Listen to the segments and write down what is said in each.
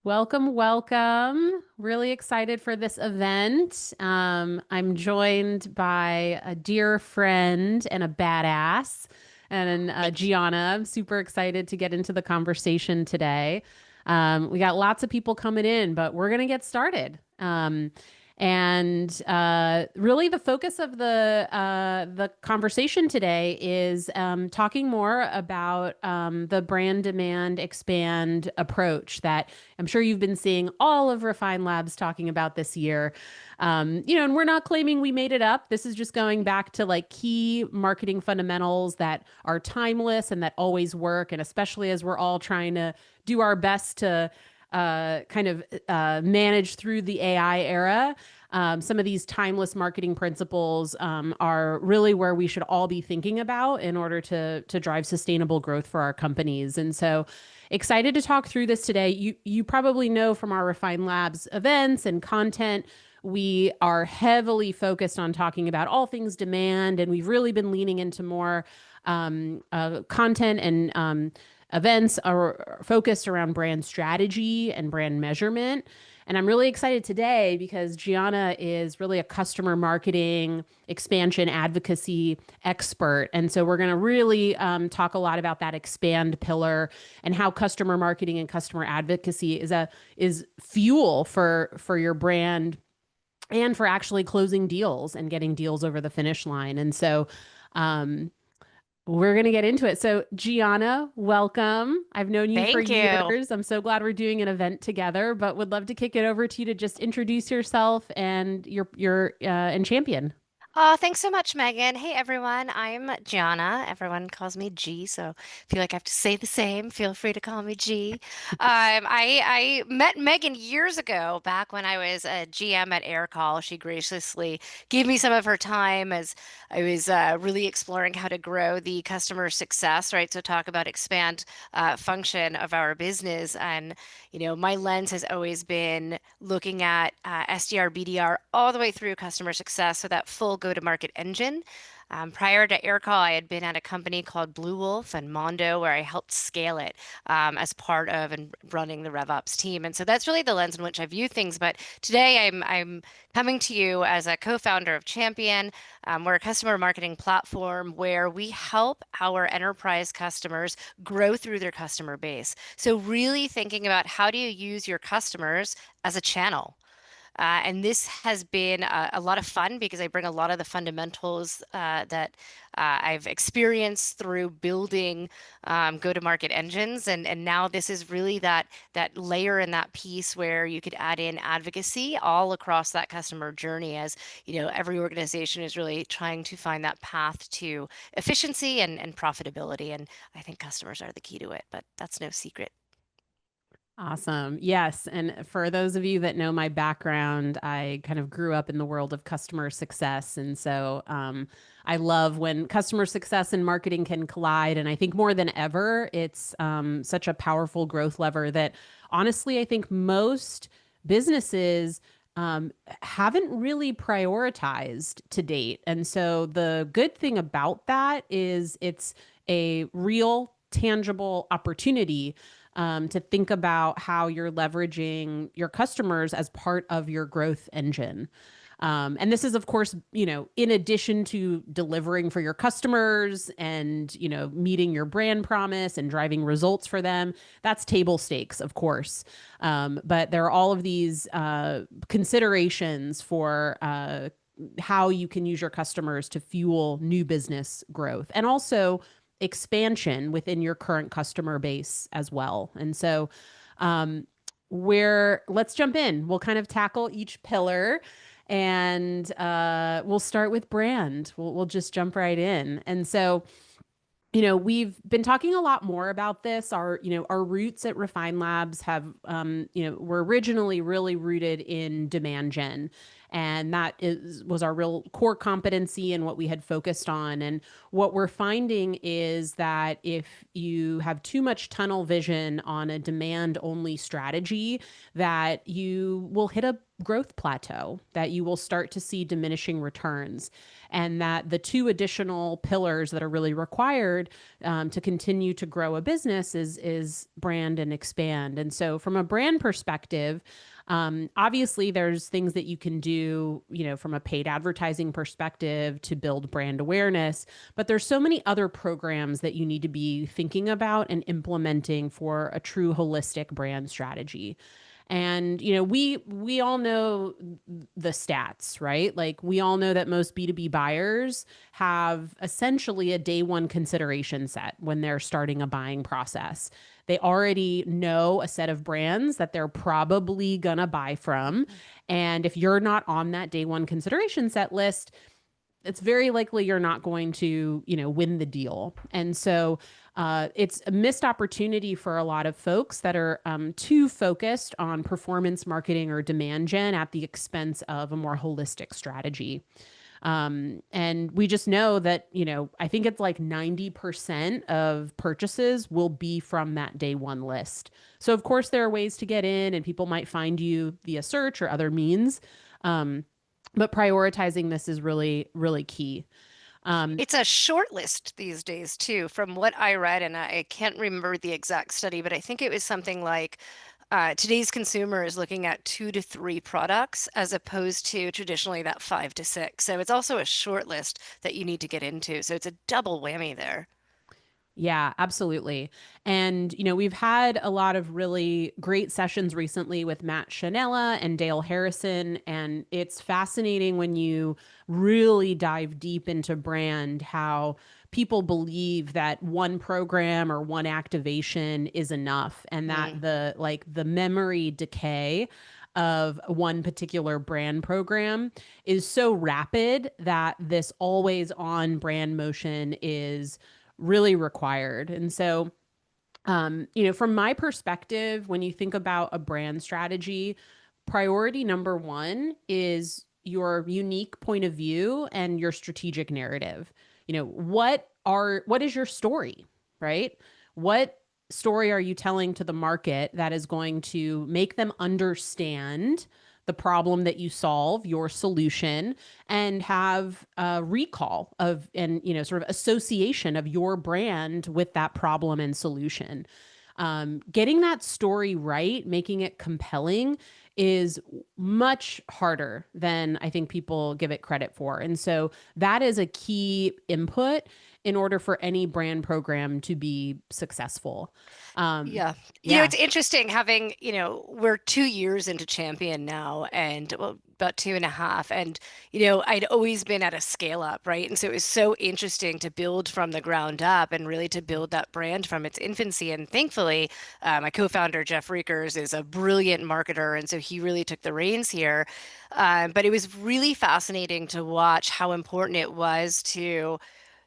Welcome, welcome. Really excited for this event. I'm joined by a dear friend and a badass, and Gianna. I'm super excited to get into the conversation today. We got lots of people coming in, but we're going to get started. And really, the focus of the conversation today is talking more about the brand demand expand approach that I'm sure you've been seeing all of Refine Labs talking about this year. And we're not claiming we made it up. This is just going back to like key marketing fundamentals that are timeless and that always work. And especially as we're all trying to do our best to manage through the AI era. Some of these timeless marketing principles are really where we should all be thinking about in order to drive sustainable growth for our companies. And so, excited to talk through this today. You probably know from our Refine Labs events and content. We are heavily focused on talking about all things demand, and we've really been leaning into more content and events are focused around brand strategy and brand measurement. And I'm really excited today because Gianna is really a customer marketing expansion advocacy expert. And so we're going to really talk a lot about that expand pillar and how customer marketing and customer advocacy is fuel for your brand and for actually closing deals and getting deals over the finish line. And so um, we're going to get into it. So, Gianna, welcome. I've known you for Thank you. years. I'm so glad we're doing an event together, but would love to kick it over to you to just introduce yourself and your and champion. Oh, thanks so much, Megan. Hey, everyone. I'm Gianna. Everyone calls me G, so I feel like I have to say the same. Feel free to call me G. I met Megan years ago, back when I was a GM at Aircall. She graciously gave me some of her time as I was really exploring how to grow the customer success, right? So talk about expand function of our business. And my lens has always been looking at SDR, BDR, all the way through customer success, so that full go-to-market engine. Prior to Aircall, I had been at a company called Blue Wolf and Mondo, where I helped scale it as part of and running the RevOps team. And so that's really the lens in which I view things. But today, I'm coming to you as a co-founder of Champion. We're a customer marketing platform where we help our enterprise customers grow through their customer base. So really thinking about how do you use your customers as a channel. And this has been a lot of fun because I bring a lot of the fundamentals that I've experienced through building go-to-market engines, and now this is really that layer and that piece where you could add in advocacy all across that customer journey. As every organization is really trying to find that path to efficiency and profitability, and I think customers are the key to it, but that's no secret. Awesome. Yes. And for those of you that know my background, I kind of grew up in the world of customer success. And so I love when customer success and marketing can collide. And I think more than ever, it's such a powerful growth lever that honestly, I think most businesses haven't really prioritized to date. And so the good thing about that is it's a real, tangible opportunity to think about how you're leveraging your customers as part of your growth engine. And this is, of course, in addition to delivering for your customers and, meeting your brand promise and driving results for them. That's table stakes, of course. But there are all of these considerations for how you can use your customers to fuel new business growth and also expansion within your current customer base as well. And so, where let's jump in. We'll kind of tackle each pillar and we'll start with brand. We'll just jump right in. And so, we've been talking a lot more about this. Our roots at Refine Labs have, were originally really rooted in demand gen. And that was our real core competency and what we had focused on. And what we're finding is that if you have too much tunnel vision on a demand only strategy, that you will hit a growth plateau, that you will start to see diminishing returns, and that the two additional pillars that are really required to continue to grow a business is brand and expand. And so, from a brand perspective, obviously, there's things that you can do, from a paid advertising perspective to build brand awareness, but there's so many other programs that you need to be thinking about and implementing for a true holistic brand strategy. And we all know the stats, right? Like we all know that most B2B buyers have essentially a day one consideration set when they're starting a buying process. They already know a set of brands that they're probably gonna buy from. And if you're not on that day one consideration set list, it's very likely you're not going to, win the deal. And so it's a missed opportunity for a lot of folks that are too focused on performance marketing or demand gen at the expense of a more holistic strategy. And we just know that, I think it's like 90% of purchases will be from that day one list. So, of course, there are ways to get in, and people might find you via search or other means. But prioritizing this is really, really key. Um, It's a short list these days too, from what I read, and I can't remember the exact study, but I think it was something like today's consumer is looking at 2 to 3 products as opposed to traditionally that 5 to 6. So it's also a short list that you need to get into. So it's a double whammy there. Yeah, absolutely. And, we've had a lot of really great sessions recently with Matt Chanella and Dale Harrison. And it's fascinating when you really dive deep into brand, how people believe that one program or one activation is enough, and that Mm. the memory decay of one particular brand program is so rapid that this always on brand motion is really required. And so, from my perspective, when you think about a brand strategy, priority number one is your unique point of view and your strategic narrative. What is your story, right? What story are you telling to the market that is going to make them understand the problem that you solve, your solution, and have a recall of, and sort of association of your brand with that problem and solution. Getting that story right, making it compelling, is much harder than I think people give it credit for. And so that is a key input in order for any brand program to be successful. Um, Yeah. yeah. It's interesting having, we're 2 years into Champion now and well, about 2.5. And, I'd always been at a scale up, right? And so it was so interesting to build from the ground up and really to build that brand from its infancy. And thankfully, my co-founder, Jeff Reekers, is a brilliant marketer. And so he really took the reins here. But it was really fascinating to watch how important it was to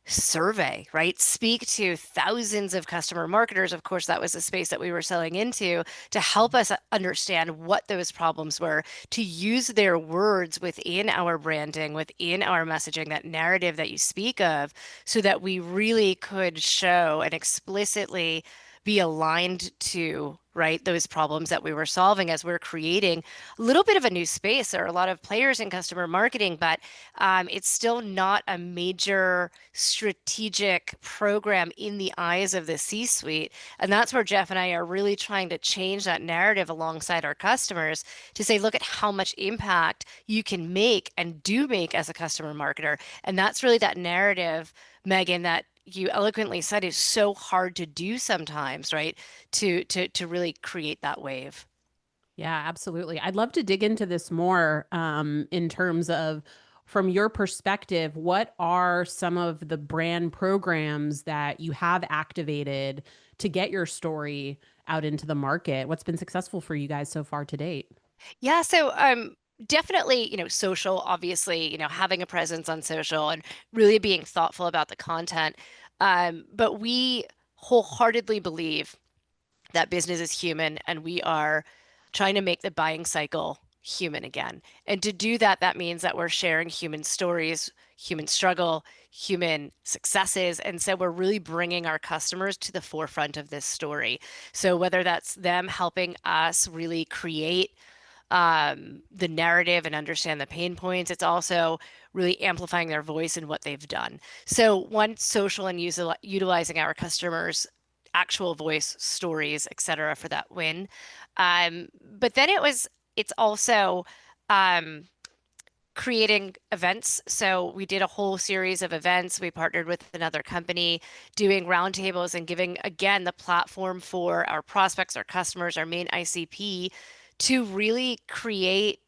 survey, right? Speak to thousands of customer marketers. Of course, that was the space that we were selling into to help us understand what those problems were, to use their words within our branding, within our messaging, that narrative that you speak of, so that we really could show and explicitly be aligned to, right, those problems that we were solving as we're creating a little bit of a new space. There are a lot of players in customer marketing, but it's still not a major strategic program in the eyes of the C-suite. And that's where Jeff and I are really trying to change that narrative alongside our customers to say, look at how much impact you can make and do make as a customer marketer. And that's really that narrative, Megan, that you eloquently said is so hard to do sometimes, right? To really create that wave. Yeah, absolutely. I'd love to dig into this more in terms of, from your perspective, what are some of the brand programs that you have activated to get your story out into the market? What's been successful for you guys so far to date? Yeah, so definitely, social, obviously, having a presence on social and really being thoughtful about the content. But we wholeheartedly believe that business is human and we are trying to make the buying cycle human again. And to do that, that means that we're sharing human stories, human struggle, human successes. And so we're really bringing our customers to the forefront of this story. So whether that's them helping us really create the narrative and understand the pain points, it's also really amplifying their voice and what they've done. So one, social and utilizing our customers' actual voice stories, et cetera, for that win. But then it's also um, creating events. So we did a whole series of events. We partnered with another company doing roundtables and giving, again, the platform for our prospects, our customers, our main ICP to really create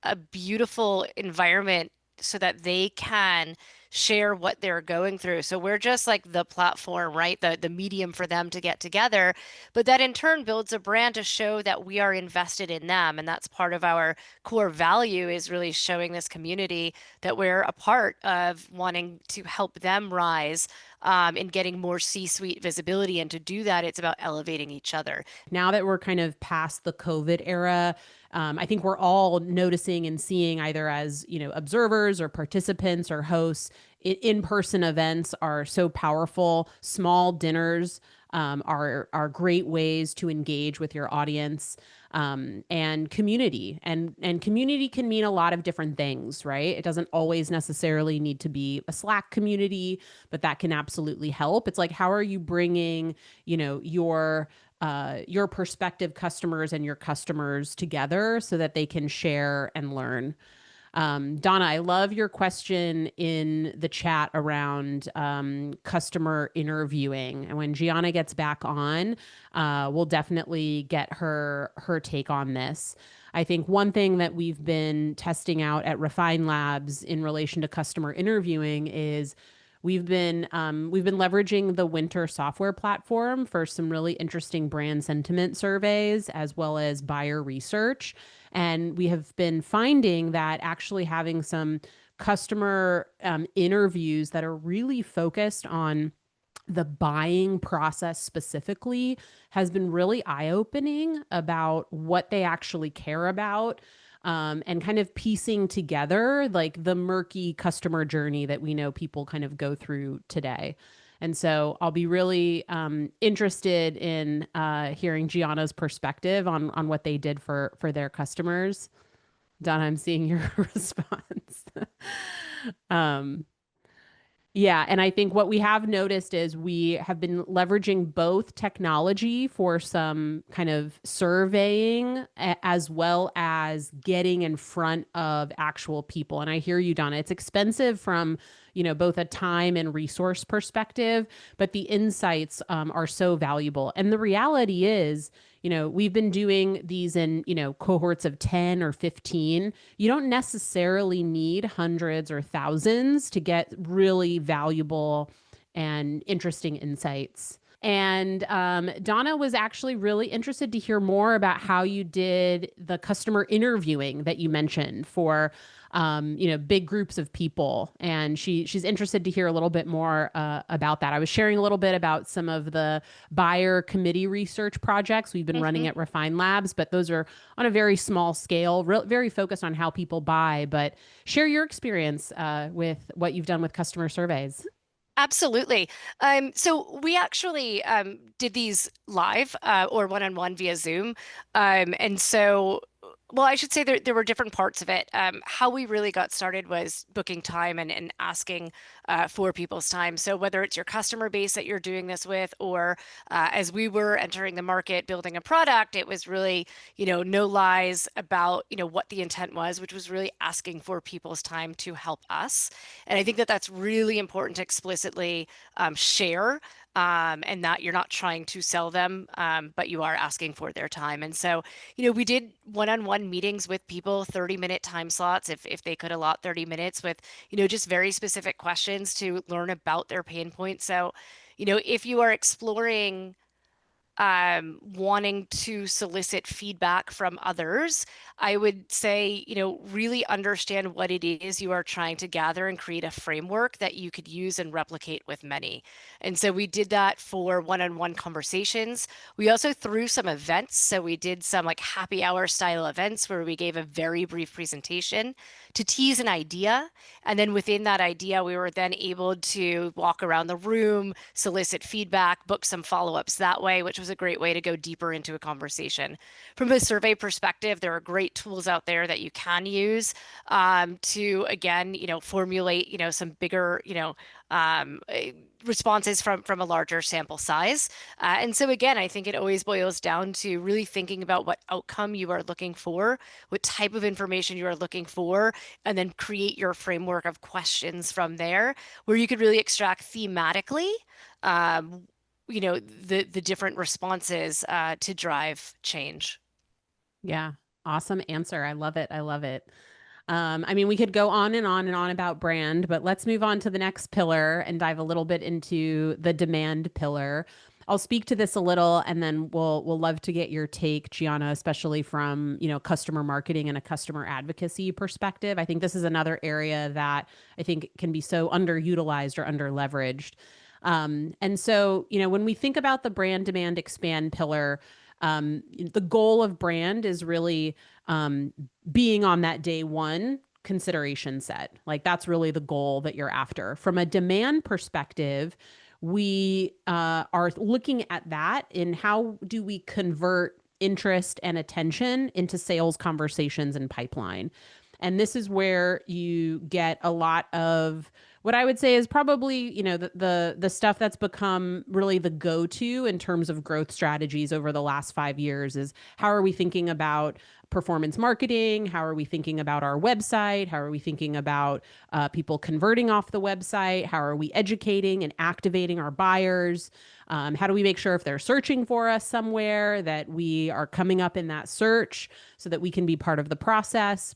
a beautiful environment so that they can share what they're going through. So we're just like the platform, right? The medium for them to get together. But that in turn builds a brand to show that we are invested in them. And that's part of our core value is really showing this community that we're a part of wanting to help them rise in getting more C-suite visibility. And to do that, it's about elevating each other. Now that we're kind of past the COVID era, I think we're all noticing and seeing either as, observers or participants or hosts, in-person events are so powerful. Small dinners are great ways to engage with your audience, and community. And community can mean a lot of different things, right? It doesn't always necessarily need to be a Slack community, but that can absolutely help. It's like, how are you bringing, your prospective customers and your customers together so that they can share and learn. Donna, I love your question in the chat around customer interviewing. And when Gianna gets back on, we'll definitely get her take on this. I think one thing that we've been testing out at Refine Labs in relation to customer interviewing is we've been leveraging the Winter software platform for some really interesting brand sentiment surveys as well as buyer research. And we have been finding that actually having some customer interviews that are really focused on the buying process specifically has been really eye opening about what they actually care about, and kind of piecing together like the murky customer journey that we know people kind of go through today. And so I'll be really interested in hearing Gianna's perspective on what they did for their customers. Don, I'm seeing your response. um, yeah, and I think what we have noticed is we have been leveraging both technology for some kind of surveying as well as getting in front of actual people. And I hear you, Donna. It's expensive from, both a time and resource perspective, but the insights are so valuable. And the reality is, we've been doing these in, cohorts of 10 or 15. You don't necessarily need hundreds or thousands to get really valuable and interesting insights. And Donna was actually really interested to hear more about how you did the customer interviewing that you mentioned for, big groups of people. And she's interested to hear a little bit more about that. I was sharing a little bit about some of the buyer committee research projects we've been running Mhm. at Refine Labs, but those are on a very small scale, very focused on how people buy. But share your experience with what you've done with customer surveys. Absolutely. So we actually did these live or one-on-one via Zoom. And so, well, I should say there were different parts of it. How we really got started was booking time and asking for people's time. So whether it's your customer base that you're doing this with, or as we were entering the market, building a product, it was really, no lies about, what the intent was, which was really asking for people's time to help us. And I think that that's really important to explicitly share, and that you're not trying to sell them, but you are asking for their time. And so, we did one-on-one meetings with people, 30-minute time slots, if they could allot 30 minutes with, just very specific questions to learn about their pain points. So, if you are exploring wanting to solicit feedback from others, I would say, really understand what it is you are trying to gather and create a framework that you could use and replicate with many. And so we did that for one-on-one conversations. We also threw some events. So we did some like happy hour style events where we gave a very brief presentation to tease an idea. And then within that idea, we were then able to walk around the room, solicit feedback, book some follow-ups that way, which was a great way to go deeper into a conversation. From a survey perspective, there are great tools out there that you can use to, again, formulate, some bigger, responses from a larger sample size. And so again, I think it always boils down to really thinking about what outcome you are looking for, what type of information you are looking for, and then create your framework of questions from there, where you could really extract thematically, the different responses to drive change. Yeah. Awesome answer. I love it. I love it. I mean, we could go on and on and on about brand, but let's move on to the next pillar and dive a little bit into the demand pillar. I'll speak to this a little, and then we'll love to get your take, Gianna, especially from customer marketing and a customer advocacy perspective. I think this is another area that I think can be so underutilized or underleveraged. And so, when we think about the brand demand expand pillar, the goal of brand is really being on that day one consideration set. Like that's really the goal that you're after. From a demand perspective, we are looking at that in how do we convert interest and attention into sales conversations and pipeline. And this is where you get a lot of what I would say is probably, the stuff that's become really the go-to in terms of growth strategies over the last 5 years is how are we thinking about performance marketing? How are we thinking about our website? How are we thinking about people converting off the website? How are we educating and activating our buyers? How do we make sure if they're searching for us somewhere that we are coming up in that search so that we can be part of the process?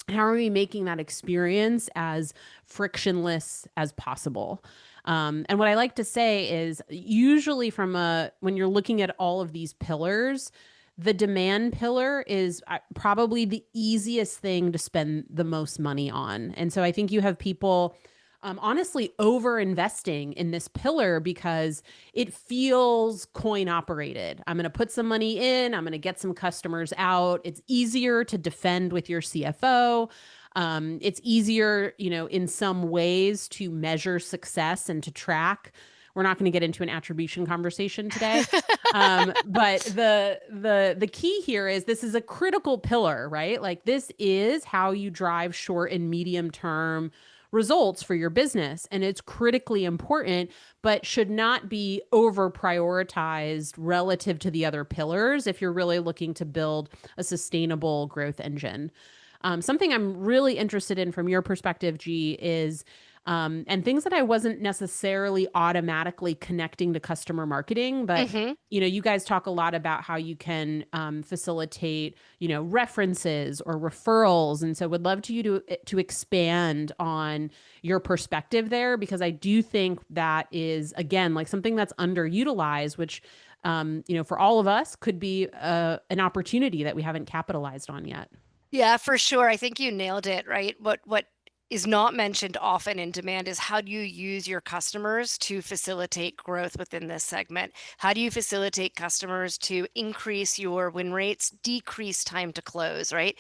How are we making that experience as frictionless as possible? And what I like to say is usually when you're looking at all of these pillars, the demand pillar is probably the easiest thing to spend the most money on. And so I think you have people honestly over investing in this pillar because it feels coin operated. I'm going to put some money in, I'm going to get some customers out. It's easier to defend with your CFO. It's easier, in some ways to measure success and to track. We're not going to get into an attribution conversation today. But the key here is this is a critical pillar, right? Like this is how you drive short and medium term results for your business. And it's critically important, but should not be over prioritized relative to the other pillars if you're really looking to build a sustainable growth engine. Something I'm really interested in from your perspective, G, is and things that I wasn't necessarily automatically connecting to customer marketing, but Hmm. you guys talk a lot about how you can facilitate, references or referrals, and so would love to expand on your perspective there because I do think that is again like something that's underutilized, which for all of us could be an opportunity that we haven't capitalized on yet. Yeah, for sure. I think you nailed it, right? What is not mentioned often in demand is how do you use your customers to facilitate growth within this segment? How do you facilitate customers to increase your win rates, decrease time to close, right?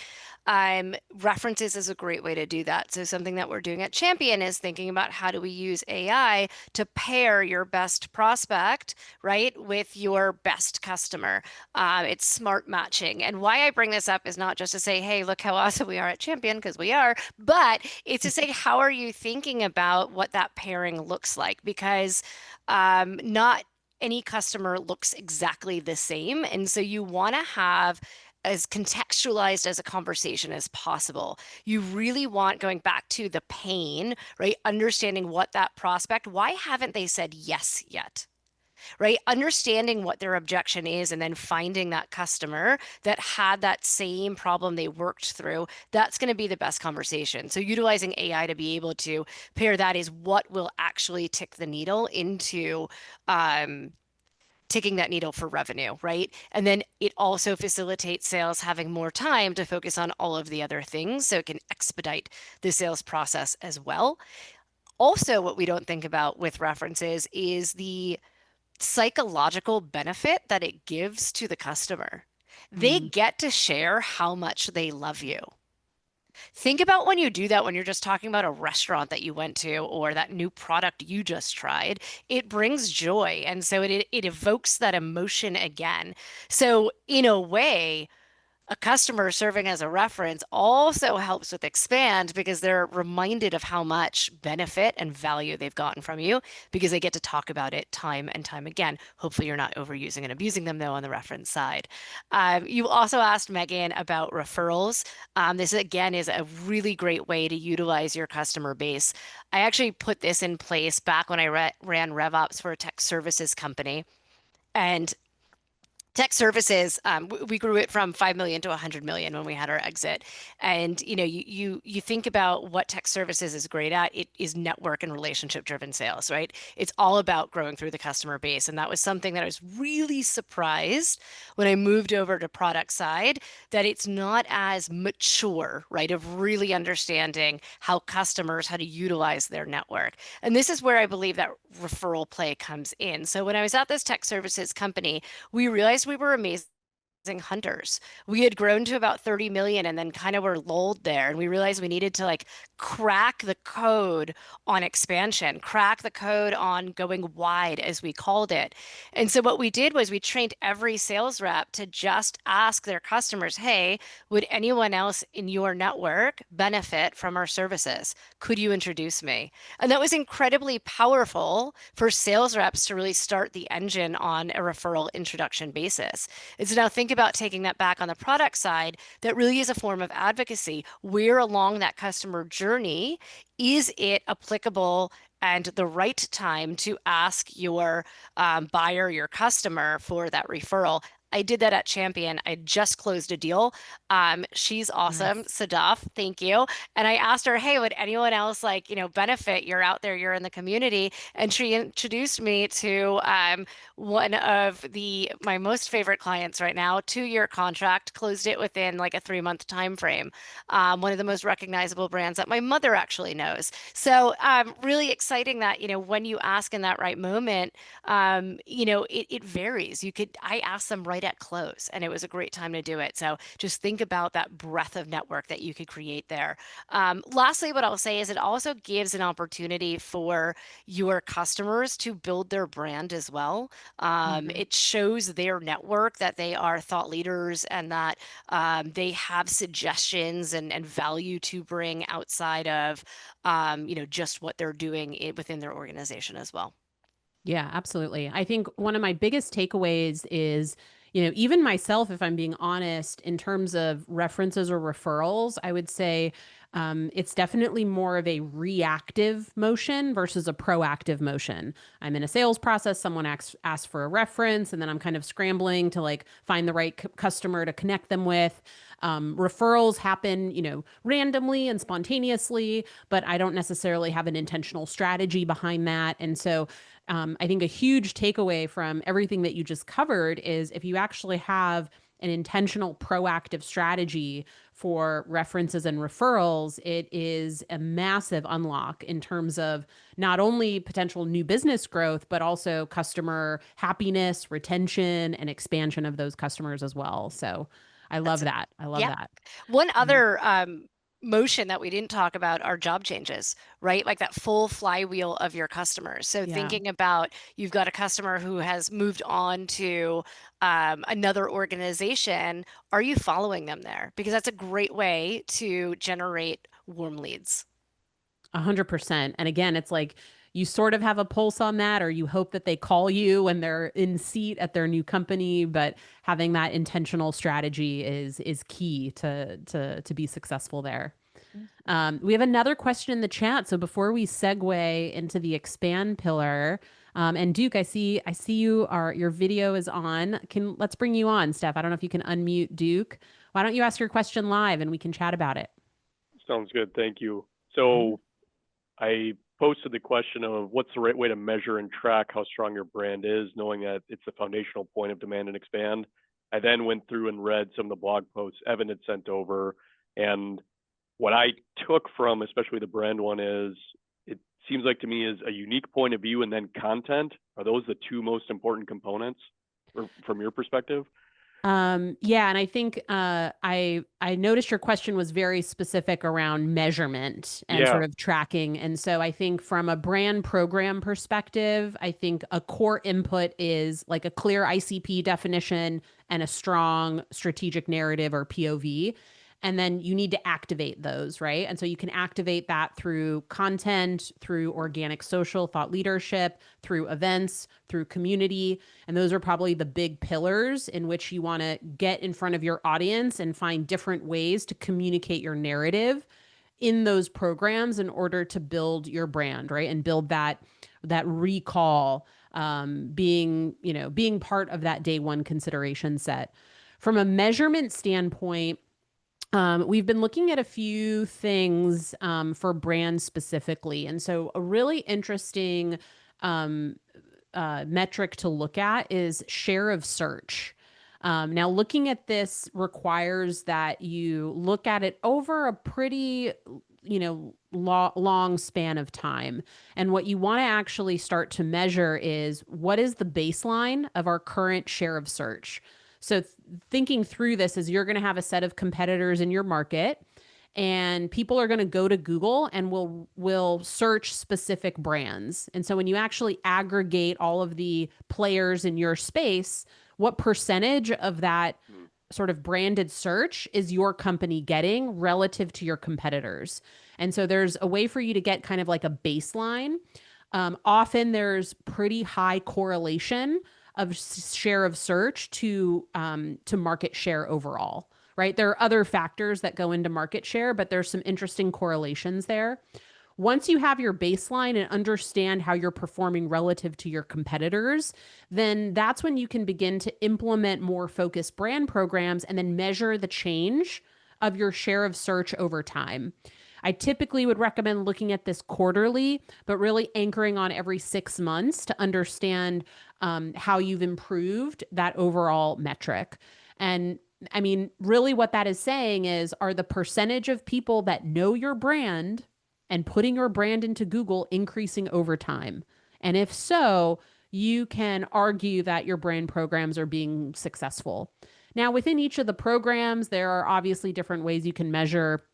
References is a great way to do that. So something that we're doing at Champion is thinking about how do we use AI to pair your best prospect, right, with your best customer. It's smart matching. And why I bring this up is not just to say, hey, look how awesome we are at Champion, because we are, but it's to say, how are you thinking about what that pairing looks like? Because not any customer looks exactly the same. And so you want to have as contextualized as a conversation as possible. You really want going back to the pain, right? Understanding what that prospect, why haven't they said yes yet? Right? Understanding what their objection is and then finding that customer that had that same problem they worked through, that's going to be the best conversation. So utilizing AI to be able to pair that is what will actually tick the needle into um, ticking that needle for revenue, right? And then it also facilitates sales having more time to focus on all of the other things so it can expedite the sales process as well. Also, what we don't think about with references is the psychological benefit that it gives to the customer. They Mm, get to share how much they love you. Think about when you do that when you're just talking about a restaurant that you went to or that new product you just tried. It brings joy. And so it evokes that emotion again. So, in a way, a customer serving as a reference also helps with expand because they're reminded of how much benefit and value they've gotten from you because they get to talk about it time and time again. Hopefully, you're not overusing and abusing them, though, on the reference side. You also asked Megan about referrals. This, again, is a really great way to utilize your customer base. I actually put this in place back when I ran RevOps for a tech services company. And tech services, we grew it from 5 million to 100 million when we had our exit. And you think about what tech services is great at. It is network and relationship driven sales, right? It's all about growing through the customer base. And that was something that I was really surprised when I moved over to product side, that it's not as mature, right? Of really understanding how customers, how to utilize their network. And this is where I believe that referral play comes in. So when I was at this tech services company, we realized we were amazing hunters. We had grown to about 30 million and then kind of were lulled there. And we realized we needed to like crack the code on expansion, crack the code on going wide, as we called it. And so what we did was we trained every sales rep to just ask their customers, hey, would anyone else in your network benefit from our services? Could you introduce me? And that was incredibly powerful for sales reps to really start the engine on a referral introduction basis. And so now think about taking that back on the product side. That really is a form of advocacy. Where along that customer journey is it applicable and the right time to ask your buyer, your customer for that referral? I did that at Champion. I just closed a deal. She's awesome. nice. Sadaf, thank you. And I asked her, hey, would anyone else like, benefit? You're out there, you're in the community. And she introduced me to one of my most favorite clients right now, 2-year contract, closed it within like a 3-month time frame. One of the most recognizable brands that my mother actually knows. So really exciting that, when you ask in that right moment, it varies. I asked them right at close, and it was a great time to do it. So just think about that breadth of network that you could create there. Lastly, what I'll say is it also gives an opportunity for your customers to build their brand as well. Mhm. It shows their network that they are thought leaders and that they have suggestions and value to bring outside of, just what they're doing within their organization as well. Yeah, absolutely. I think one of my biggest takeaways is, even myself, if I'm being honest, in terms of references or referrals, I would say it's definitely more of a reactive motion versus a proactive motion. I'm in a sales process, someone asks for a reference, and then I'm kind of scrambling to like find the right customer to connect them with. Referrals happen, randomly and spontaneously, but I don't necessarily have an intentional strategy behind that. And so I think a huge takeaway from everything that you just covered is if you actually have an intentional proactive strategy for references and referrals, it is a massive unlock in terms of not only potential new business growth, but also customer happiness, retention, and expansion of those customers as well. So I love That's that. I love Yeah. that. One Um, other motion that we didn't talk about are job changes, right? Like that full flywheel of your customers. So yeah. thinking about you've got a customer who has moved on to another organization, are you following them there? Because that's a great way to generate warm leads. 100%. And again, it's like you sort of have a pulse on that, or you hope that they call you when they're in seat at their new company. But having that intentional strategy is key to be successful there. We have another question in the chat. So before we segue into the expand pillar, and Duke, I see your video is on. Let's bring you on, Steph. I don't know if you can unmute Duke. Why don't you ask your question live and we can chat about it? Sounds good. Thank you. Yeah. So I posted the question of what's the right way to measure and track how strong your brand is, knowing that it's the foundational point of demand and expand. I then went through and read some of the blog posts Evan had sent over. And what I took from, especially the brand one, is it seems like to me is a unique point of view and then content. Are those the two most important components from your perspective? Yeah, and I think I noticed your question was very specific around measurement and sort Yeah. of tracking. And so I think from a brand program perspective, I think a core input is like a clear ICP definition and a strong strategic narrative or POV. And then you need to activate those, right? And so you can activate that through content, through organic social thought leadership, through events, through community. And those are probably the big pillars in which you want to get in front of your audience and find different ways to communicate your narrative in those programs in order to build your brand, right? And build that recall, being part of that day one consideration set. From a measurement standpoint, we've been looking at a few things for brands specifically. And so, a really interesting um, metric to look at is share of search. Now, looking at this requires that you look at it over a pretty, long span of time. And what you want to actually start to measure is what is the baseline of our current share of search. So, thinking through this is you're going to have a set of competitors in your market and people are going to go to Google and will search specific brands. And so when you actually aggregate all of the players in your space, what percentage of that Hmm. sort of branded search is your company getting relative to your competitors? And so there's a way for you to get kind of like a baseline. Often there's pretty high correlation of share of search to market share overall, right? There are other factors that go into market share, but there's some interesting correlations there. Once you have your baseline and understand how you're performing relative to your competitors, then that's when you can begin to implement more focused brand programs and then measure the change of your share of search over time. I typically would recommend looking at this quarterly, but really anchoring on every 6 months to understand how you've improved that overall metric. And I mean, really, what that is saying is, are the percentage of people that know your brand and putting your brand into Google increasing over time? And if so, you can argue that your brand programs are being successful. Now, within each of the programs, there are obviously different ways you can measure,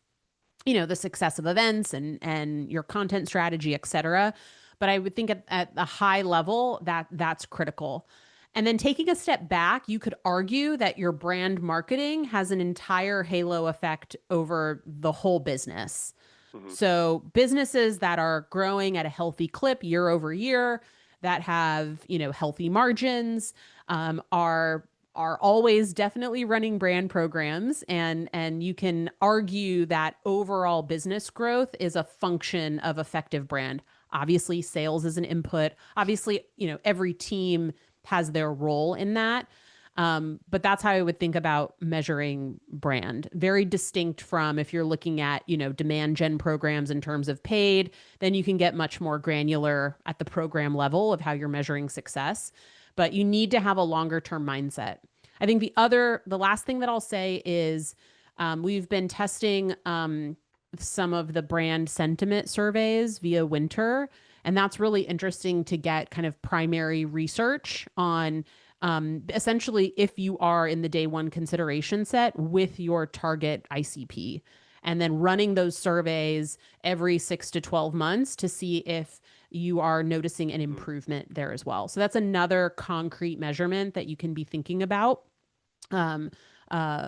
the success of events and your content strategy, et cetera. But I would think at a high level that's critical. And then taking a step back, you could argue that your brand marketing has an entire halo effect over the whole business. Hmm. So businesses that are growing at a healthy clip year over year, that have healthy margins, are always definitely running brand programs, and you can argue that overall business growth is a function of effective brand. Obviously, sales is an input. Obviously, every team has their role in that. But that's how I would think about measuring brand. Very distinct from if you're looking at, demand gen programs in terms of paid, then you can get much more granular at the program level of how you're measuring success. But you need to have a longer term mindset. I think the last thing that I'll say is we've been testing some of the brand sentiment surveys via Winter. And that's really interesting to get kind of primary research on essentially if you are in the day one consideration set with your target ICP. And then running those surveys every 6 to 12 months to see if you are noticing an improvement there as well. So that's another concrete measurement that you can be thinking about um,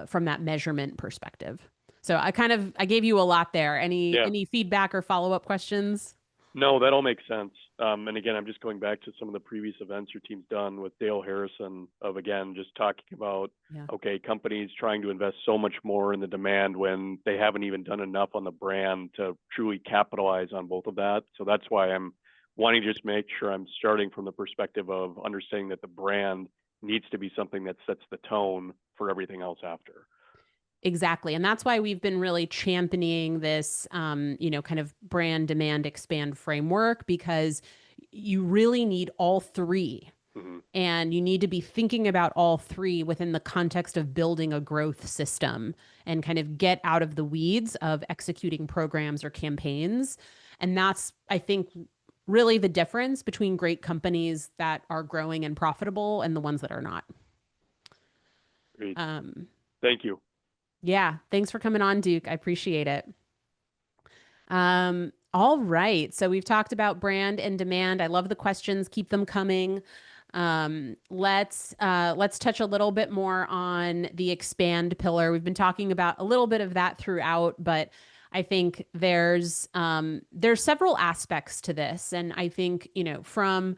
from that measurement perspective. So I gave you a lot there. Yeah. Any feedback or follow up questions? No, that all makes sense. And again, I'm just going back to some of the previous events your team's done with Dale Harrison of, again, just talking about, Yeah. okay, companies trying to invest so much more in the demand when they haven't even done enough on the brand to truly capitalize on both of that. So that's why I'm wanting to just make sure I'm starting from the perspective of understanding that the brand needs to be something that sets the tone for everything else after. Exactly. And that's why we've been really championing this, kind of brand demand expand framework, because you really need all three. Mhm. And you need to be thinking about all three within the context of building a growth system and kind of get out of the weeds of executing programs or campaigns. And that's, I think, really the difference between great companies that are growing and profitable and the ones that are not. Great. Um, Thank you. yeah, thanks for coming on, Duke. I appreciate it. All right. So we've talked about brand and demand. I love the questions. Keep them coming. Let's touch a little bit more on the expand pillar. We've been talking about a little bit of that throughout, but I think there's several aspects to this, and I think from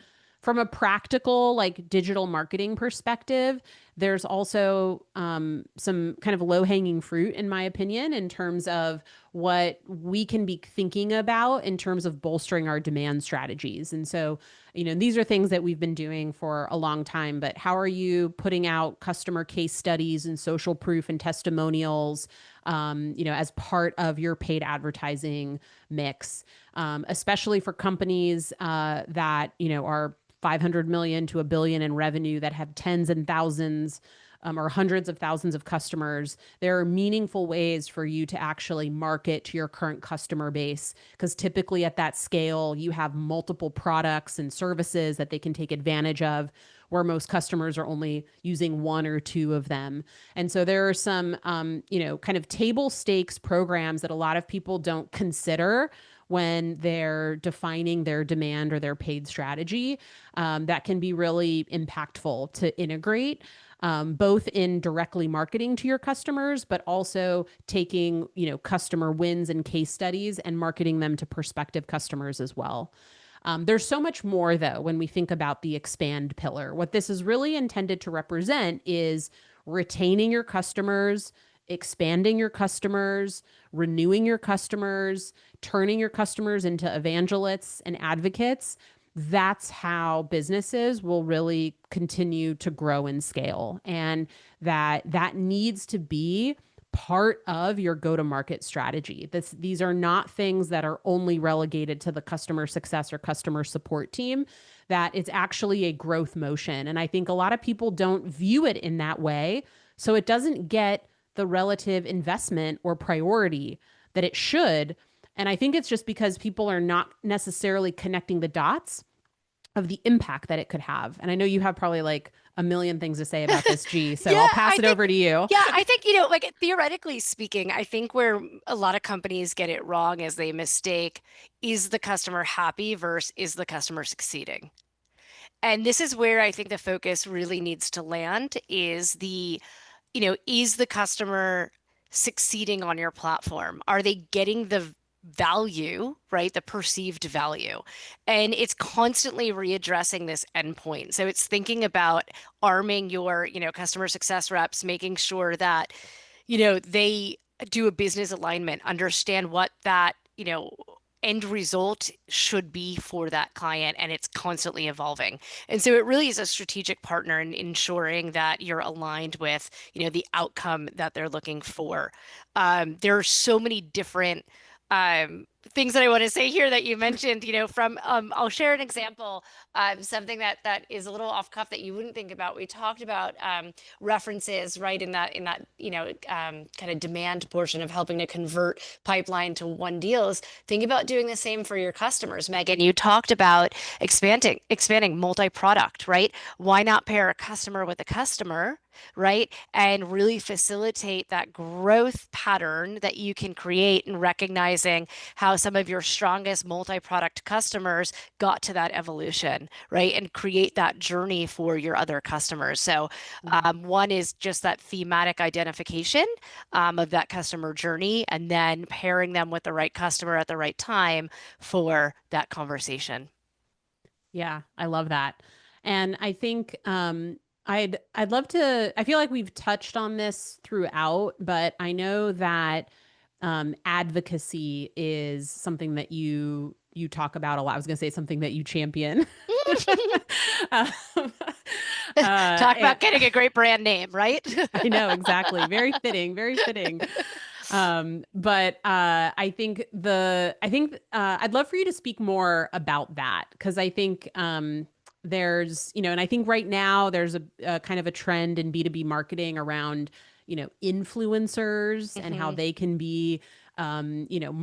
a practical like digital marketing perspective, there's also some kind of low hanging fruit, in my opinion, in terms of what we can be thinking about in terms of bolstering our demand strategies. And so, these are things that we've been doing for a long time, but how are you putting out customer case studies and social proof and testimonials, as part of your paid advertising mix, especially for companies that, are 500 million to a billion in revenue, that have tens and thousands or hundreds of thousands of customers. There are meaningful ways for you to actually market to your current customer base, because typically at that scale, you have multiple products and services that they can take advantage of, where most customers are only using one or two of them. And so there are some, kind of table stakes programs that a lot of people don't consider when they're defining their demand or their paid strategy, that can be really impactful to integrate, both in directly marketing to your customers, but also taking, customer wins and case studies and marketing them to prospective customers as well. There's so much more, though, when we think about the expand pillar. What this is really intended to represent is retaining your customers, expanding your customers, renewing your customers, turning your customers into evangelists and advocates. That's how businesses will really continue to grow and scale. And that needs to be part of your go-to-market strategy. These are not things that are only relegated to the customer success or customer support team, that it's actually a growth motion. And I think a lot of people don't view it in that way. So it doesn't get the relative investment or priority that it should. And I think it's just because people are not necessarily connecting the dots of the impact that it could have. And I know you have probably like a million things to say about this, G. So Yeah, I'll pass it over to you. yeah, I think, like theoretically speaking, I think where a lot of companies get it wrong is they mistake, is the customer happy versus is the customer succeeding? And this is where I think the focus really needs to land is the customer succeeding on your platform? Are they getting the value, right? The perceived value. And it's constantly readdressing this endpoint. So it's thinking about arming your, customer success reps, making sure that, they do a business alignment, understand what that, end result should be for that client, and it's constantly evolving. And so it really is a strategic partner in ensuring that you're aligned with, the outcome that they're looking for. There are so many different things that I want to say here that you mentioned, from I'll share an example, something that is a little off cuff that you wouldn't think about. We talked about references, right, in that kind of demand portion of helping to convert pipeline to one deals. Think about doing the same for your customers. Megan, you talked about expanding multi-product, right? Why not pair a customer with a customer, right? And really facilitate that growth pattern that you can create, and recognizing how some of your strongest multi-product customers got to that evolution, right? And create that journey for your other customers. So one is just that thematic identification of that customer journey, and then pairing them with the right customer at the right time for that conversation. Yeah, I love that. And I think I'd love to, I feel like we've touched on this throughout, but I know that advocacy is something that you talk about a lot. I was going to say something that you champion. Um, Talk And about getting a great brand name, right? I know, exactly. Very fitting, very fitting. But I'd love for you to speak more about that, because I think there's, and I think right now there's a kind of a trend in B2B marketing around, influencers and how hmm they can be,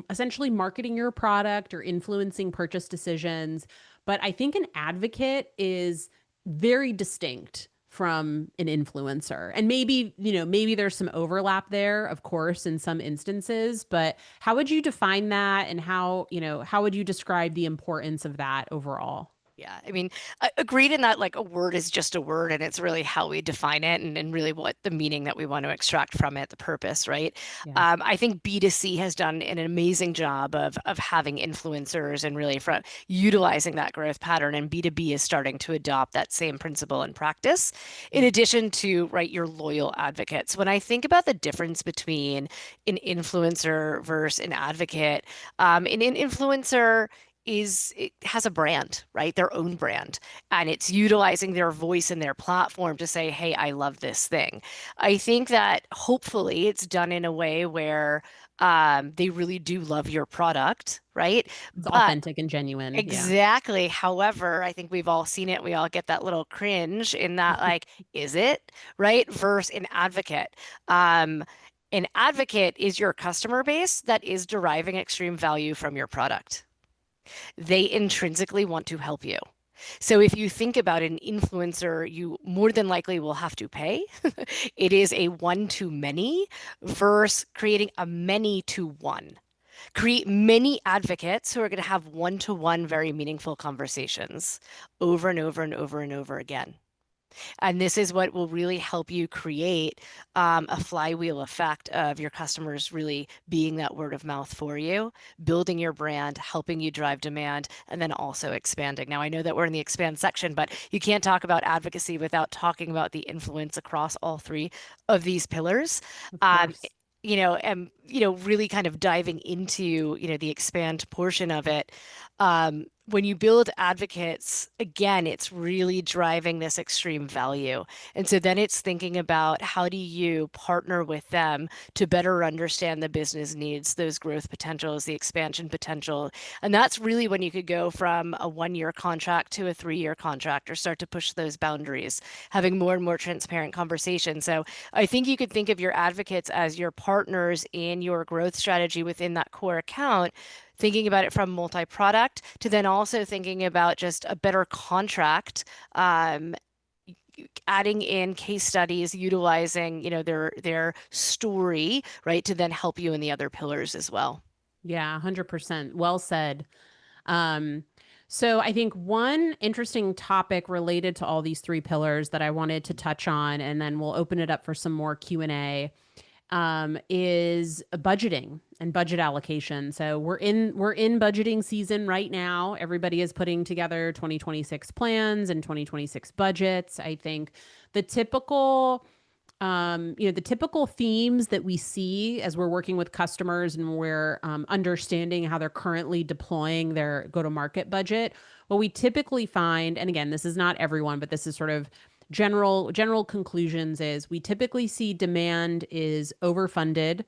essentially marketing your product or influencing purchase decisions. But I think an advocate is very distinct from an influencer. And maybe, maybe there's some overlap there, of course, in some instances, but how would you define that, and how would you describe the importance of that overall? Yeah, I mean, agreed in that like a word is just a word and it's really how we define it and really what the meaning that we want to extract from it, the purpose, right? Yeah. I think B2C has done an amazing job of having influencers and really from utilizing that growth pattern, and B2B is starting to adopt that same principle in practice, in Yeah. addition to, right, your loyal advocates. When I think about the difference between an influencer versus an advocate, an influencer it has a brand, right? Their own brand. And it's utilizing their voice and their platform to say, hey, I love this thing. I think that hopefully it's done in a way where they really do love your product, right? It's But authentic and genuine. Yeah. exactly. However, I think we've all seen it. We all get that little cringe in that, like, is it, right? Versus an advocate. Um, an advocate is your customer base that is deriving extreme value from your product. They intrinsically want to help you. So if you think about an influencer, you more than likely will have to pay. It is a one to many versus creating a many to one. Create many advocates who are going to have one to one, very meaningful conversations over and over and over and over again. And this is what will really help you create a flywheel effect of your customers really being that word of mouth for you, building your brand, helping you drive demand, and then also expanding. Now, I know that we're in the expand section, but you can't talk about advocacy without talking about the influence across all three of these pillars. Of Um, course. and really kind of diving into the expand portion of it. When you build advocates, again, it's really driving this extreme value. And so then it's thinking about how do you partner with them to better understand the business needs, those growth potentials, the expansion potential. And that's really when you could go from a 1 year contract to a 3 year contract, or start to push those boundaries, having more and more transparent conversations. So I think you could think of your advocates as your partners in your growth strategy within that core account, thinking about it from multi-product to then also thinking about just a better contract, adding in case studies, utilizing, their story, right, to then help you in the other pillars as well. Yeah, 100%. Well said. Um, so I think one interesting topic related to all these three pillars that I wanted to touch on, and then we'll open it up for some more Q&A, is budgeting and budget allocation. So we're in budgeting season right now. Everybody is putting together 2026 plans and 2026 budgets. I think the typical the typical themes that we see as we're working with customers and we're understanding how they're currently deploying their go-to-market budget, what we typically find, and again, this is not everyone, but this is sort of general conclusions, is we typically see demand is overfunded,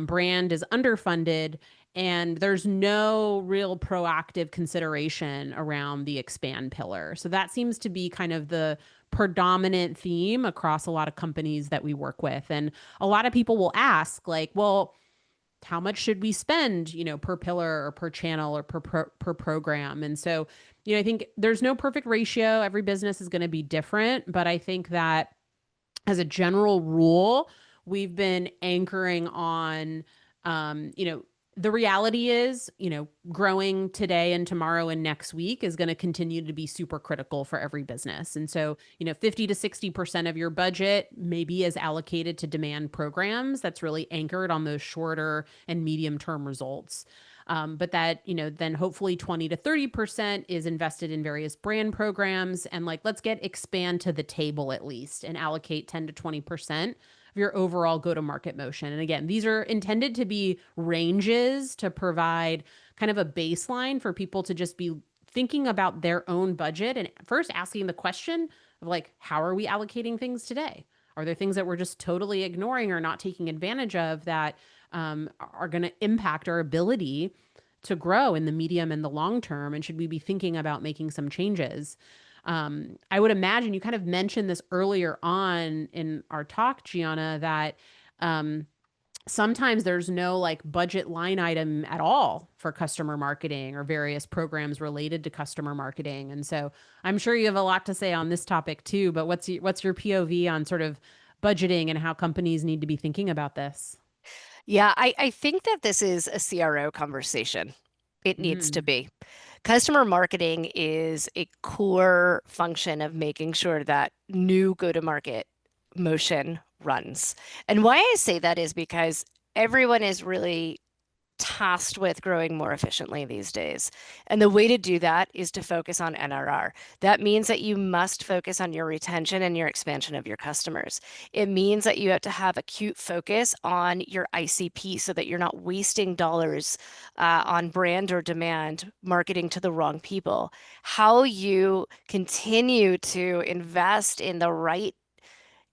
brand is underfunded, and there's no real proactive consideration around the expand pillar. So that seems to be kind of the predominant theme across a lot of companies that we work with. And a lot of people will ask, like, well, how much should we spend, per pillar or per channel or per program? And so, I think there's no perfect ratio. Every business is going to be different, but I think that as a general rule, we've been anchoring on, the reality is, growing today and tomorrow and next week is going to continue to be super critical for every business. And so, 50 to 60% of your budget maybe is allocated to demand programs that's really anchored on those shorter and medium term results. But that, then hopefully 20 to 30% is invested in various brand programs. And like, let's get expand to the table at least and allocate 10 to 20% of your overall go to market motion. And again, these are intended to be ranges to provide kind of a baseline for people to just be thinking about their own budget and first asking the question, of like, how are we allocating things today? Are there things that we're just totally ignoring or not taking advantage of that are going to impact our ability to grow in the medium and the long term? And should we be thinking about making some changes? I would imagine you kind of mentioned this earlier on in our talk, Gianna, that um, sometimes there's no like budget line item at all for customer marketing or various programs related to customer marketing. And so I'm sure you have a lot to say on this topic too, but what's your POV on sort of budgeting and how companies need to be thinking about this? Yeah, I think that this is a CRO conversation. It needs to Mm, be. Customer marketing is a core function of making sure that new go-to-market motion runs. And why I say that is because everyone is really tasked with growing more efficiently these days. And the way to do that is to focus on NRR. That means that you must focus on your retention and your expansion of your customers. It means that you have to have acute focus on your ICP so that you're not wasting dollars on brand or demand marketing to the wrong people. How you continue to invest in the right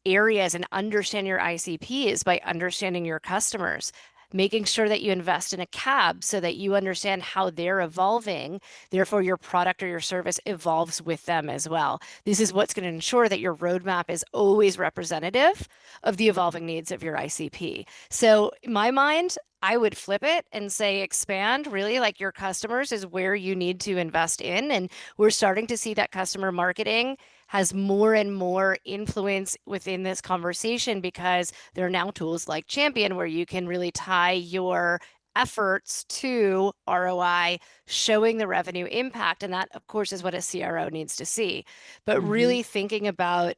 areas and understand your ICPs by understanding your customers, making sure that you invest in a cab so that you understand how they're evolving. Therefore, your product or your service evolves with them as well. This is what's going to ensure that your roadmap is always representative of the evolving needs of your ICP. So, in my mind, I would flip it and say expand really like your customers is where you need to invest in. And we're starting to see that customer marketing has more and more influence within this conversation because there are now tools like Champion where you can really tie your efforts to ROI, showing the revenue impact. And that, of course, is what a CRO needs to see. But hmm. really thinking about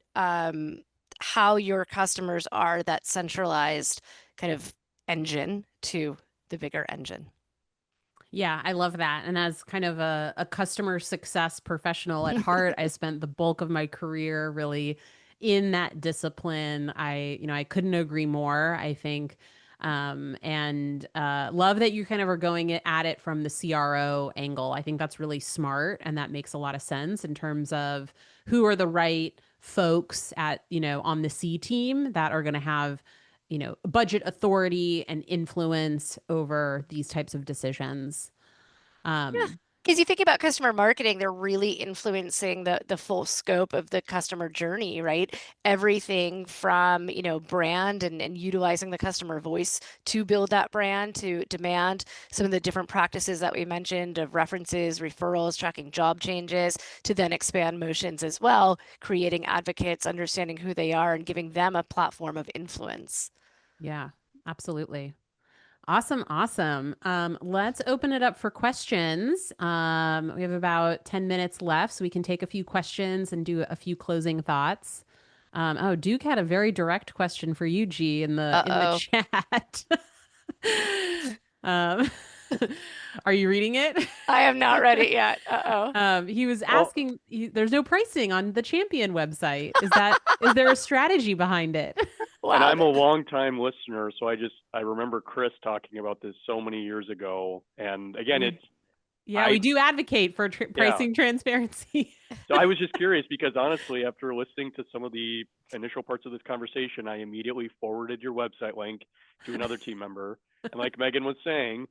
how your customers are that centralized kind of engine to the bigger engine. Yeah, I love that. And as kind of a customer success professional at heart, I spent the bulk of my career really in that discipline. I couldn't agree more, I think. And love that you kind of are going at it from the CRO angle. I think that's really smart and that makes a lot of sense in terms of who are the right folks at, on the C team that are going to have budget authority and influence over these types of decisions. Yeah. Um, Because you think about customer marketing, they're really influencing the full scope of the customer journey, right? Everything from, brand and utilizing the customer voice to build that brand, to demand some of the different practices that we mentioned of references, referrals, tracking job changes, to then expand motions as well, creating advocates, understanding who they are, and giving them a platform of influence. yeah, absolutely. Awesome, awesome. Let's open it up for questions. We have about 10 minutes left, so we can take a few questions and do a few closing thoughts. Oh, Duke had a very direct question for you, G, in the Uh-oh. chat. um, are you reading it? I have not read it yet. Uh-oh. He was Well, asking, there's no pricing on the Champion website. Is there a strategy behind it? and Wow. I'm a long time listener, so I remember Chris talking about this so many years ago. And again, We, yeah, I we do advocate for yeah. pricing transparency. So I was just curious because honestly, after listening to some of the initial parts of this conversation, I immediately forwarded your website link to another team member. And like Megan was saying,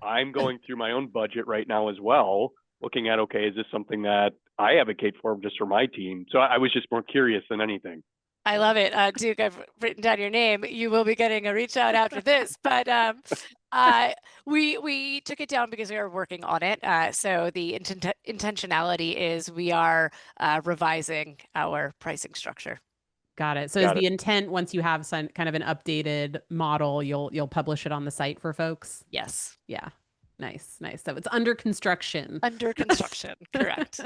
I'm going through my own budget right now as well, looking at, okay, is this something that I advocate for just for my team? So I was just more curious than anything. I love it. Duke, I've written down your name. You will be getting a reach out after this. But uh, we took it down because we are working on it. So the intentionality is we are revising our pricing structure. Got it. So is Got it. the intent once you have some kind of an updated model, you'll publish it on the site for folks? Yes. Yeah. Nice, nice. So it's under construction. Under construction. Correct.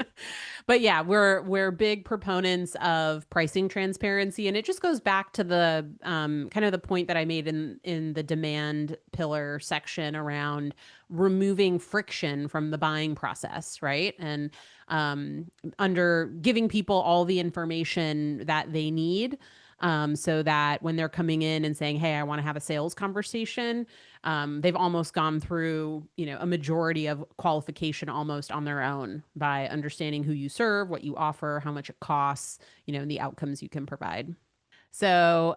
But yeah, we're big proponents of pricing transparency, and it just goes back to the kind of the point that I made in the demand pillar section around removing friction from the buying process, right? And under giving people all the information that they need. So that when they're coming in and saying, "Hey, I want to have a sales conversation," they've almost gone through, a majority of qualification almost on their own by understanding who you serve, what you offer, how much it costs, and the outcomes you can provide. So,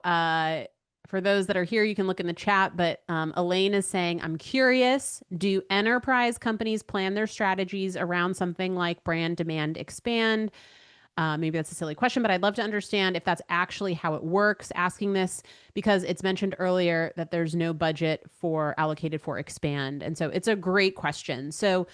for those that are here, you can look in the chat, but Elaine is saying, I'm curious, do enterprise companies plan their strategies around something like brand demand expand? Maybe that's a silly question, but I'd love to understand if that's actually how it works. Asking this because it's mentioned earlier that there's no budget allocated for expand. And so it's a great question. So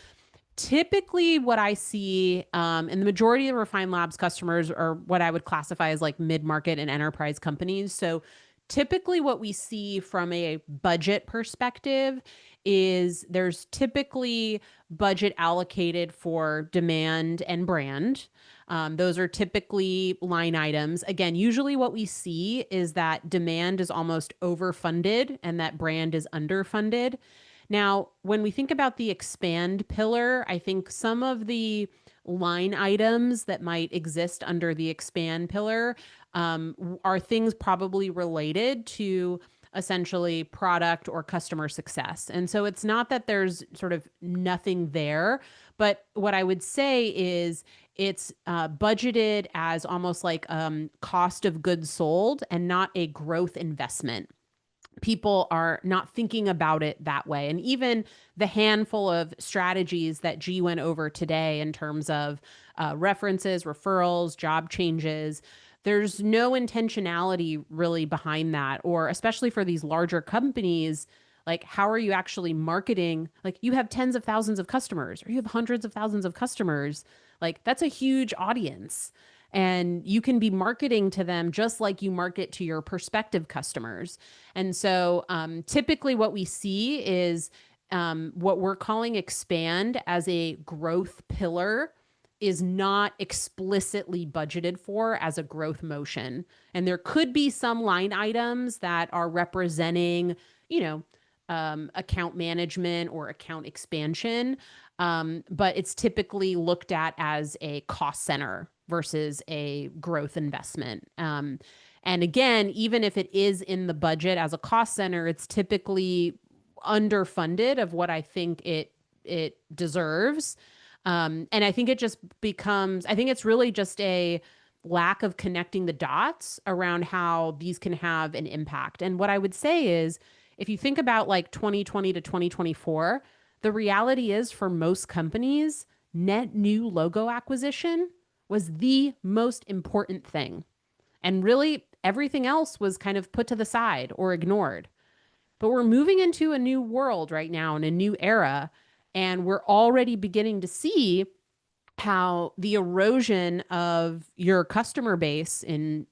typically what I see, and the majority of Refine Labs customers are what I would classify as like mid-market and enterprise companies. So typically what we see from a budget perspective is there's typically budget allocated for demand and brand. Those are typically line items. Again, usually what we see is that demand is almost overfunded and that brand is underfunded. Now, when we think about the expand pillar, I think some of the line items that might exist under the expand pillar are things probably related to essentially product or customer success. And so it's not that there's sort of nothing there, but what I would say is it's budgeted as almost like cost of goods sold and not a growth investment. People are not thinking about it that way. And even the handful of strategies that G went over today in terms of references, referrals, job changes, there's no intentionality really behind that. Or especially for these larger companies, like how are you actually marketing? Like you have tens of thousands of customers or you have hundreds of thousands of customers. Like that's a huge audience. And you can be marketing to them just like you market to your prospective customers. And so typically what we see is what we're calling expand as a growth pillar is not explicitly budgeted for as a growth motion. And there could be some line items that are representing, account management or account expansion. But it's typically looked at as a cost center versus a growth investment. And again, even if it is in the budget as a cost center, it's typically underfunded of what I think it deserves. And I think I think it's really just a lack of connecting the dots around how these can have an impact. And what I would say is, if you think about like 2020 to 2024, the reality is for most companies, net new logo acquisition was the most important thing. And really everything else was kind of put to the side or ignored. But we're moving into a new world right now in a new era. And we're already beginning to see how the erosion of your customer base in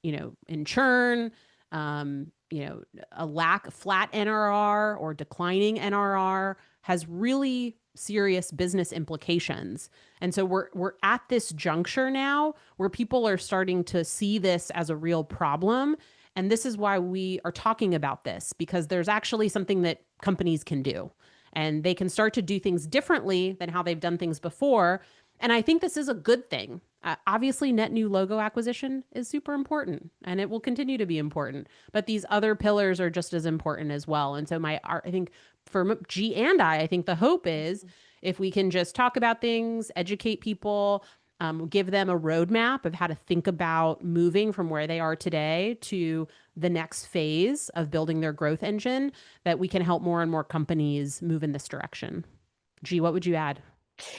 churn, a flat NRR or declining NRR has really serious business implications. And so we're at this juncture now where people are starting to see this as a real problem. And this is why we are talking about this, because there's actually something that companies can do. And they can start to do things differently than how they've done things before. And I think this is a good thing. Obviously, net new logo acquisition is super important and it will continue to be important. But these other pillars are just as important as well. And so I think for G and I think the hope is if we can just talk about things, educate people, give them a roadmap of how to think about moving from where they are today to the next phase of building their growth engine, that we can help more and more companies move in this direction. G, what would you add?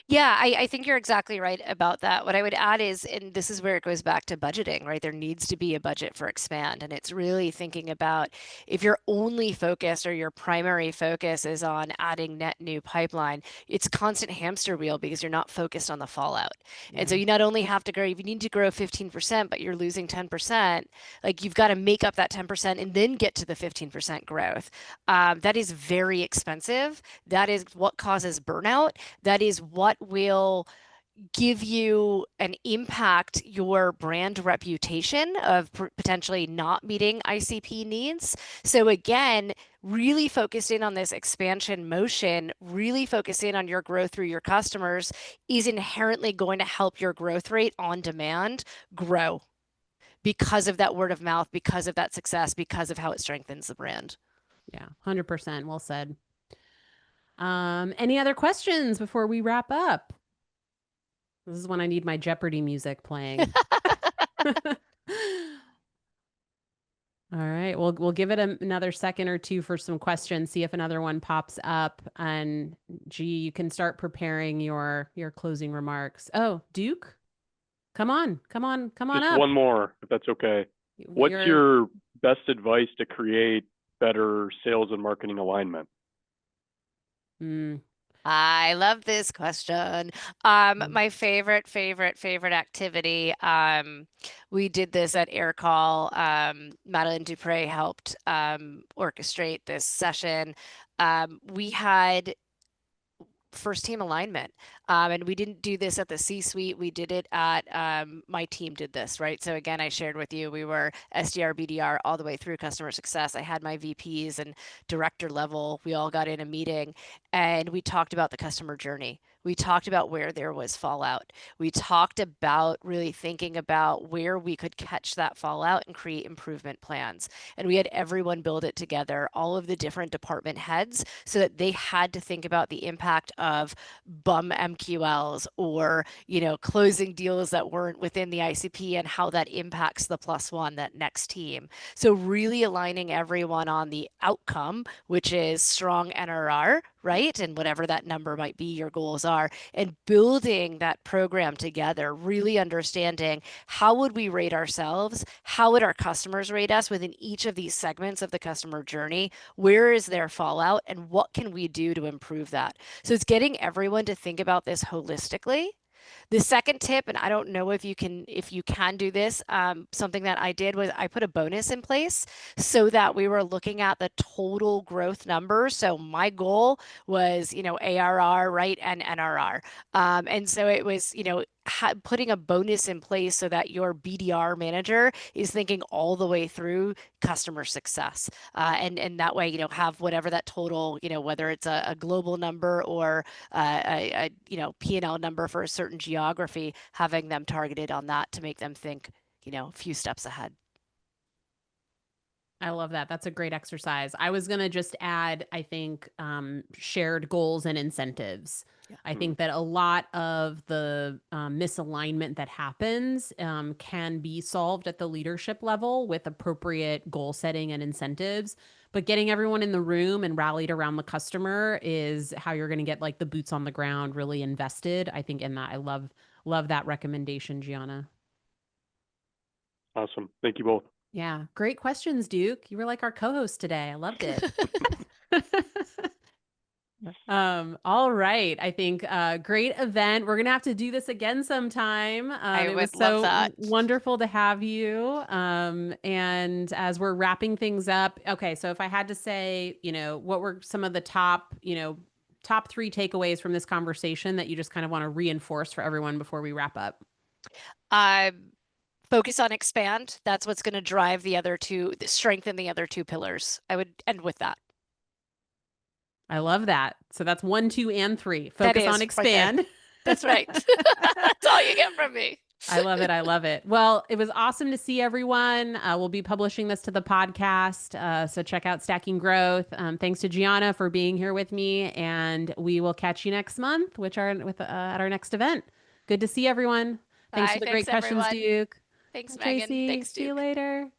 Yeah, I think you're exactly right about that. What I would add is, and this is where it goes back to budgeting, right? There needs to be a budget for expand. And it's really thinking about if your only focus or your primary focus is on adding net new pipeline, it's constant hamster wheel because you're not focused on the fallout. And so you not only have to grow, if you need to grow 15%, but you're losing 10%, like you've got to make up that 10% and then get to the 15% growth. That is very expensive. That is what causes burnout. That is what will give you and impact your brand reputation of potentially not meeting ICP needs. So again, really focused in on this expansion motion, really focus in on your growth through your customers is inherently going to help your growth rate on demand grow because of that word of mouth, because of that success, because of how it strengthens the brand. Yeah, 100%. Well said. Any other questions before we wrap up? This is when I need my Jeopardy music playing. All right, we'll give it another second or two for some questions. See if another one pops up. And G, you can start preparing your closing remarks. Oh, Duke, come on Just up. one more, if that's okay. What's You're your best advice to create better sales and marketing alignment? I love this question. My favorite activity. We did this at Aircall. Madeline Dupre helped orchestrate this session. We had first team alignment. And we didn't do this at the C-suite. We did it at my team did this, right? So again, I shared with you, we were SDR, BDR all the way through customer success. I had my VPs and director level. We all got in a meeting and we talked about the customer journey. We talked about where there was fallout. We talked about really thinking about where we could catch that fallout and create improvement plans. And we had everyone build it together, all of the different department heads, so that they had to think about the impact of bum MQLs or, closing deals that weren't within the ICP and how that impacts the plus one, that next team. So really aligning everyone on the outcome, which is strong NRR, right? And whatever that number might be, your goals are, and building that program together, really understanding how would we rate ourselves? How would our customers rate us within each of these segments of the customer journey? Where is their fallout and what can we do to improve that? So it's getting everyone to think about this holistically. The second tip, and I don't know if you can do this, something that I did was I put a bonus in place so that we were looking at the total growth numbers. So my goal was, ARR, right, and NRR. And so it was, putting a bonus in place so that your BDR manager is thinking all the way through customer success. And that way, have whatever that total, whether it's a global number or a P&L number for a certain geography, having them targeted on that to make them think, a few steps ahead. I love that. That's a great exercise. I was going to just add, I think, shared goals and incentives. Yeah. I think that a lot of the misalignment that happens can be solved at the leadership level with appropriate goal setting and incentives. But getting everyone in the room and rallied around the customer is how you're going to get like the boots on the ground really invested. I think in that. I love that recommendation, Gianna. Awesome. Thank you both. Yeah, great questions, Duke. You were like our co-host today. I loved it. All right. I think great event. We're gonna have to do this again sometime. I It was would love so that. wonderful to have you. And as we're wrapping things up, okay, so if I had to say, what were some of the top three takeaways from this conversation that you just kind of want to reinforce for everyone before we wrap up? Focus on expand. That's what's going to drive the other two, strengthen the other two pillars. I would end with that. I love that. So that's 1, 2, and 3. That Focus is on right expand. there. That's right. That's all you get from me. I love it. I love it. Well, it was awesome to see everyone. We'll be publishing this to the podcast. So check out Stacking Growth. Thanks to Gianna for being here with me. And we will catch you next month, at our next event. Good to see everyone. Thanks Bye. for the Thanks, great questions, everyone. Duke. Thanks, Bye, Megan. Tracy. Thanks, See you Duke. later.